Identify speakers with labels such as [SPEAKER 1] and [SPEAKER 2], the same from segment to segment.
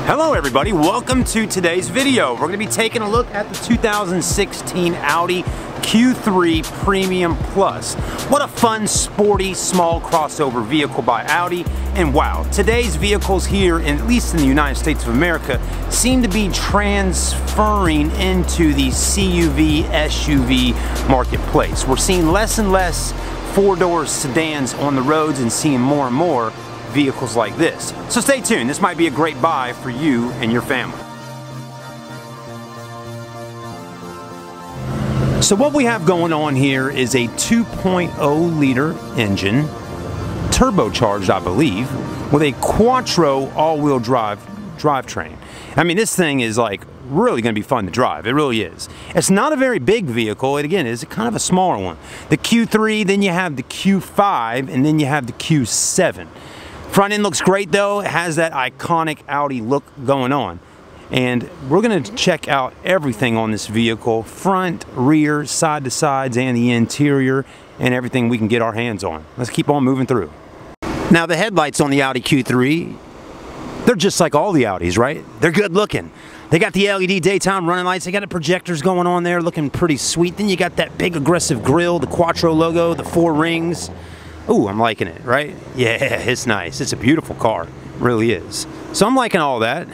[SPEAKER 1] Hello everybody, welcome to today's video. We're going to be taking a look at the 2016 Audi Q3 Premium Plus. What a fun, sporty, small crossover vehicle by Audi. And wow, today's vehicles here, at least in the United States of America, seem to be transferring into the CUV, SUV marketplace. We're seeing less and less four-door sedans on the roads and seeing more and more vehicles like this. So stay tuned, this might be a great buy for you and your family. So what we have going on here is a 2.0 liter engine, turbocharged I believe, with a quattro all-wheel drive drivetrain. I mean, this thing is like really going to be fun to drive. It really is. It's not a very big vehicle. It again is kind of a smaller one. The Q3, then you have the Q5, and then you have the Q7. Front end looks great though. It has that iconic Audi look going on. And we're going to check out everything on this vehicle, front, rear, side to sides, and the interior, and everything we can get our hands on. Let's keep on moving through. Now the headlights on the Audi Q3, they're just like all the Audis, right? They're good looking. They got the LED daytime running lights. They got the projectors going on there looking pretty sweet. Then you got that big aggressive grille, the Quattro logo, the 4 rings. Ooh, I'm liking it, right? Yeah, it's nice. It's a beautiful car. It really is. So I'm liking all that.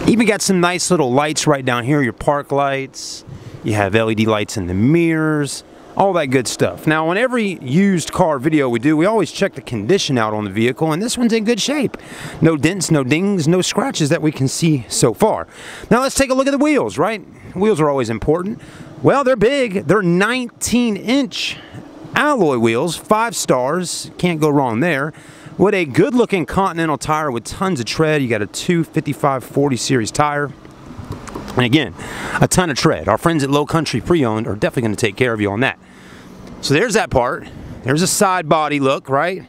[SPEAKER 1] Even got some nice little lights right down here, your park lights. You have LED lights in the mirrors. All that good stuff. Now, on every used car video we do, we always check the condition out on the vehicle, and this one's in good shape. No dents, no dings, no scratches that we can see so far. Now, let's take a look at the wheels, right? Wheels are always important. Well, they're big. They're 19-inch alloy wheels, 5 stars, can't go wrong there. With a good looking Continental tire with tons of tread. You got a 255/40 series tire. And again, a ton of tread. Our friends at Low Country Pre-Owned are definitely going to take care of you on that. So there's that part. There's a side body look, right?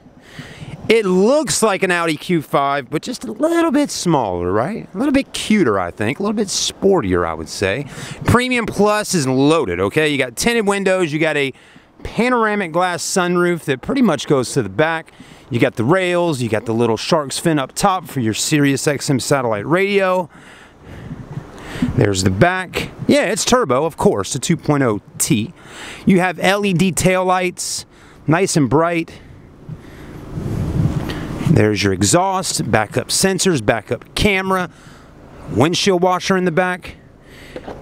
[SPEAKER 1] It looks like an Audi Q5, but just a little bit smaller, right? A little bit cuter, I think. A little bit sportier, I would say. Premium Plus is loaded, okay? You got tinted windows. You got a panoramic glass sunroof that pretty much goes to the back. You got the rails, you got the little shark's fin up top for your Sirius XM satellite radio. There's the back. Yeah, it's turbo, of course, the 2.0T. You have LED taillights, nice and bright. There's your exhaust, backup sensors, backup camera, windshield washer in the back.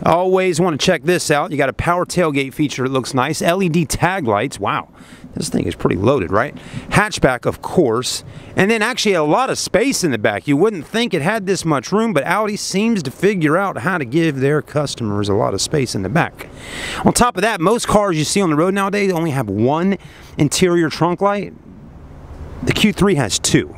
[SPEAKER 1] Always want to check this out. You got a power tailgate feature that looks nice. LED tag lights. Wow, this thing is pretty loaded, right? Hatchback, of course. And then actually a lot of space in the back. You wouldn't think it had this much room, but Audi seems to figure out how to give their customers a lot of space in the back. On top of that, most cars you see on the road nowadays only have one interior trunk light. The Q3 has 2.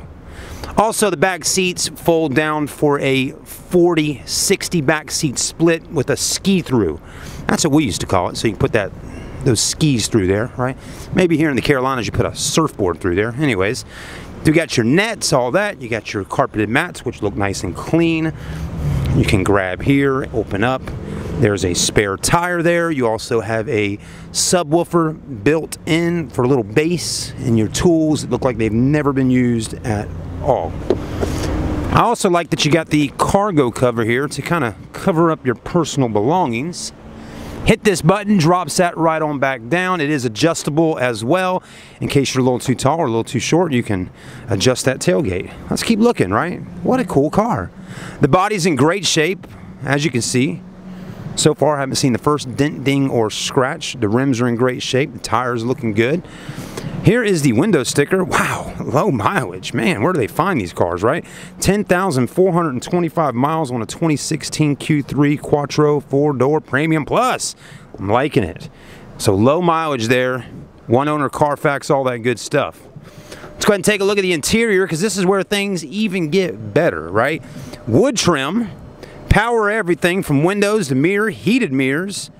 [SPEAKER 1] Also, the back seats fold down for a 40-60 back seat split with a ski through. That's what we used to call it. So you can put those skis through there, right? Maybe here in the Carolinas you put a surfboard through there. Anyways, you got your nets, all that. You got your carpeted mats, which look nice and clean. You can grab here, open up. There's a spare tire there. You also have a subwoofer built in for a little bass, and your tools that look like they've never been used at all. I also like that you got the cargo cover here to kind of cover up your personal belongings. Hit this button, drops that right on back down. It is adjustable as well. In case you're a little too tall or a little too short, you can adjust that tailgate. Let's keep looking, right? What a cool car. The body's in great shape, as you can see. So far, I haven't seen the first dent, ding, or scratch. The rims are in great shape. The tires looking good. Here is the window sticker. Wow, low mileage. Man, where do they find these cars, right? 10,425 miles on a 2016 Q3 Quattro 4-door Premium Plus. I'm liking it. So low mileage there. One owner Carfax, all that good stuff. Let's go ahead and take a look at the interior because this is where things even get better, right? Wood trim. Power everything from windows to mirror, heated mirrors,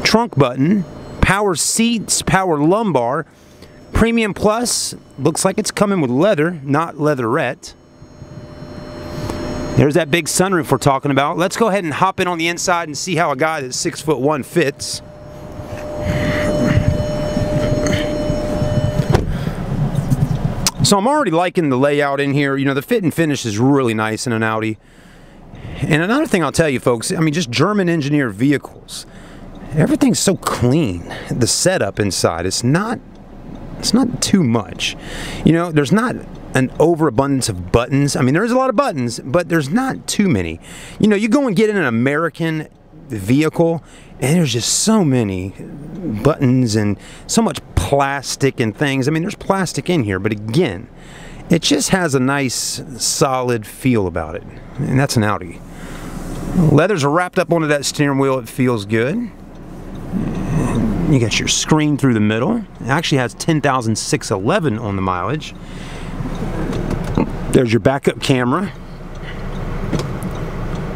[SPEAKER 1] trunk button, power seats, power lumbar. Premium Plus looks like it's coming with leather, not leatherette. There's that big sunroof we're talking about. Let's go ahead and hop in on the inside and see how a guy that's 6'1" fits. So I'm already liking the layout in here. You know, the fit and finish is really nice in an Audi. And another thing I'll tell you folks, I mean, just German engineered vehicles, everything's so clean. The setup inside, it's not too much. You know, there's not an overabundance of buttons. I mean, there's a lot of buttons, but there's not too many. You know, you go and get in an American vehicle and there's just so many buttons and so much plastic and things. I mean, there's plastic in here, but again, it just has a nice solid feel about it, and that's an Audi. Leathers are wrapped up onto that steering wheel. It feels good. You got your screen through the middle. It actually has 10,611 on the mileage. There's your backup camera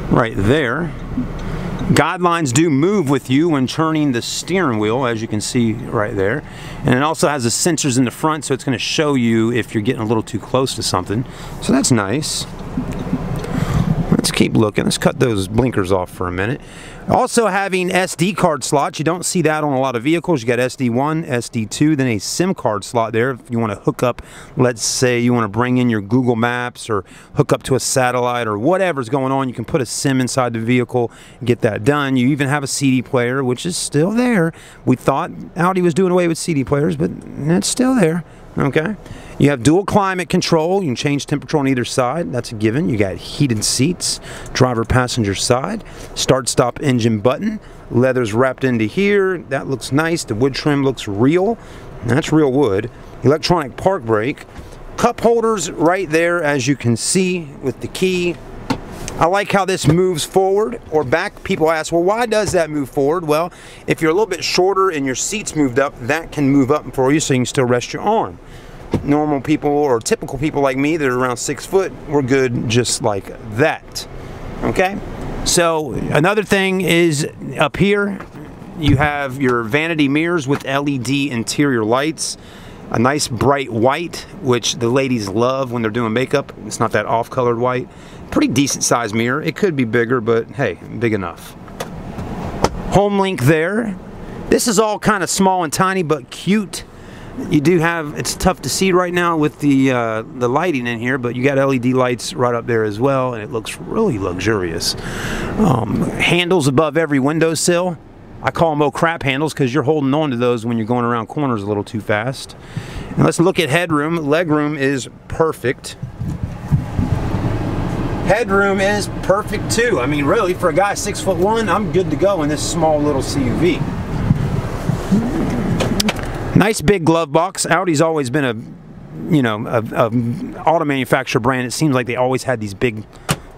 [SPEAKER 1] right there. Guidelines do move with you when turning the steering wheel, as you can see right there. And it also has the sensors in the front, so it's going to show you if you're getting a little too close to something. So that's nice. Let's keep looking. Let's cut those blinkers off for a minute. Also having SD card slots. You don't see that on a lot of vehicles. You got SD1, SD2, then a SIM card slot there if you want to hook up, let's say you want to bring in your Google Maps or hook up to a satellite or whatever's going on. You can put a SIM inside the vehicle and get that done. You even have a CD player, which is still there. We thought Audi was doing away with CD players, but it's still there. Okay. You have dual climate control. You can change temperature on either side. That's a given. You got heated seats, driver passenger side, start stop engine button. Leather's wrapped into here. That looks nice. The wood trim looks real. That's real wood. Electronic park brake. Cup holders right there, as you can see with the key. I like how this moves forward or back. People ask, well, why does that move forward? Well, if you're a little bit shorter and your seat's moved up, that can move up for you so you can still rest your arm. Normal people or typical people like me that are around 6 foot, we're good just like that. Okay? So another thing is up here, you have your vanity mirrors with LED interior lights. A nice bright white, which the ladies love when they're doing makeup. It's not that off-colored white. Pretty decent sized mirror. It could be bigger, but hey, big enough. Home link there. This is all kind of small and tiny, but cute. You do have, it's tough to see right now with the lighting in here, but you got LED lights right up there as well, and it looks really luxurious. Handles above every windowsill. I call them oh crap handles because you're holding on to those when you're going around corners a little too fast. And let's look at headroom. Legroom is perfect. Headroom is perfect too. I mean, really, for a guy 6'1", I'm good to go in this small little CUV. Nice big glove box. Audi's always been a auto manufacturer brand. It seems like they always had these big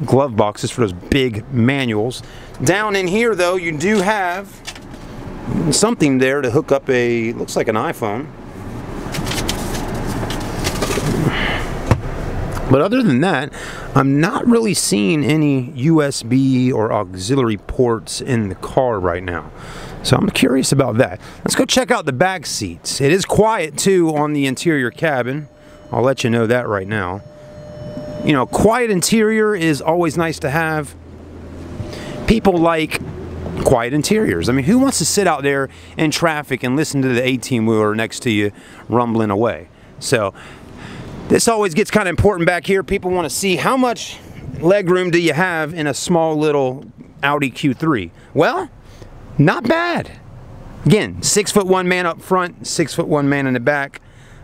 [SPEAKER 1] glove boxes for those big manuals. Down in here, though, you do have something there to hook up a, looks like an iPhone. But other than that, I'm not really seeing any USB or auxiliary ports in the car right now. So I'm curious about that. Let's go check out the back seats. It is quiet too on the interior cabin. I'll let you know that right now. You know, quiet interior is always nice to have. People like quiet interiors. I mean, who wants to sit out there in traffic and listen to the 18-wheeler next to you rumbling away? So this always gets kind of important back here. People want to see how much leg room do you have in a small little Audi Q3. Well, not bad. Again, 6'1" man up front, 6'1" man in the back.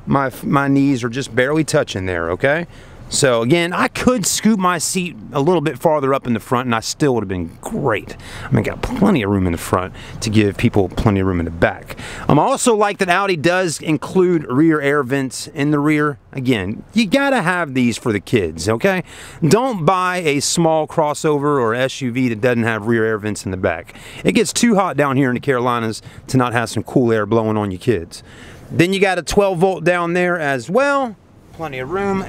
[SPEAKER 1] My knees are just barely touching there, okay? So again, I could scoop my seat a little bit farther up in the front and I still would have been great. I mean, got plenty of room in the front to give people plenty of room in the back. I also like that Audi does include rear air vents in the rear. Again, you gotta have these for the kids, okay? Don't buy a small crossover or SUV that doesn't have rear air vents in the back. It gets too hot down here in the Carolinas to not have some cool air blowing on your kids. Then you got a 12-volt down there as well. Plenty of room.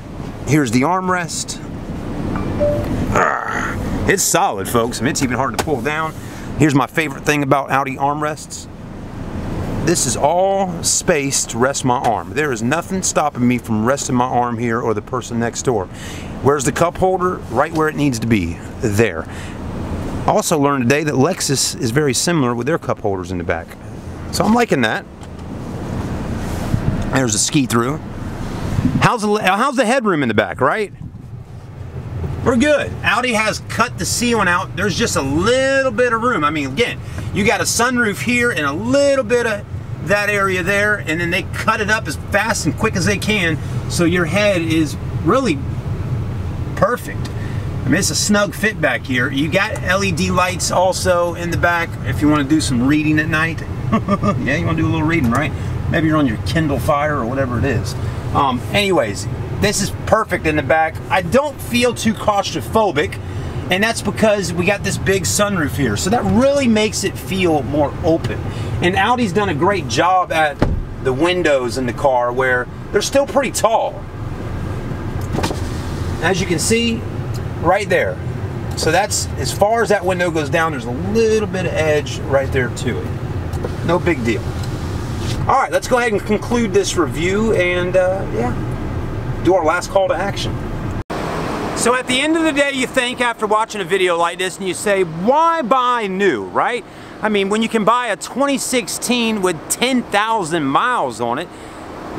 [SPEAKER 1] Here's the armrest. It's solid, folks. I mean, it's even hard to pull down. Here's my favorite thing about Audi armrests. This is all space to rest my arm. There is nothing stopping me from resting my arm here or the person next door. Where's the cup holder? Right where it needs to be. There. I also learned today that Lexus is very similar with their cup holders in the back. So I'm liking that. There's a ski through. How's the headroom in the back, right? We're good. Audi has cut the ceiling out. There's just a little bit of room. I mean, again, you got a sunroof here and a little bit of that area there, and then they cut it up as fast and quick as they can, so your head is really perfect. I mean, it's a snug fit back here. You got LED lights also in the back if you want to do some reading at night. Yeah, you want to do a little reading, right? Maybe you're on your Kindle Fire or whatever it is. Anyways, this is perfect in the back. I don't feel too claustrophobic, and that's because we got this big sunroof here. So that really makes it feel more open. And Audi's done a great job at the windows in the car where they're still pretty tall. As you can see, right there. So that's, as far as that window goes down, there's a little bit of edge right there to it. No big deal. All right, let's go ahead and conclude this review and yeah, do our last call to action. So at the end of the day, you think after watching a video like this and you say, why buy new, right? I mean, when you can buy a 2016 with 10,000 miles on it,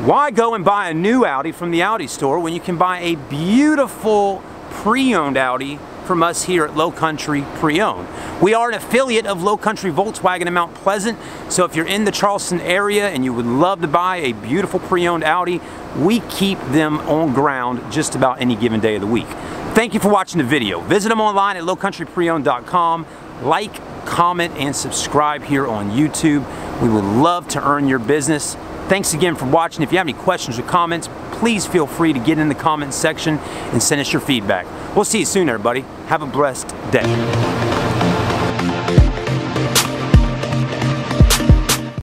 [SPEAKER 1] why go and buy a new Audi from the Audi store when you can buy a beautiful pre-owned Audi from us here at Low Country Pre-Owned? We are an affiliate of Low Country Volkswagen in Mount Pleasant, so if you're in the Charleston area and you would love to buy a beautiful pre-owned Audi, we keep them on ground just about any given day of the week. Thank you for watching the video. Visit them online at lowcountrypreowned.com. Like, comment, and subscribe here on YouTube. We would love to earn your business. Thanks again for watching. If you have any questions or comments, please feel free to get in the comments section and send us your feedback. We'll see you soon, everybody. Have a blessed day.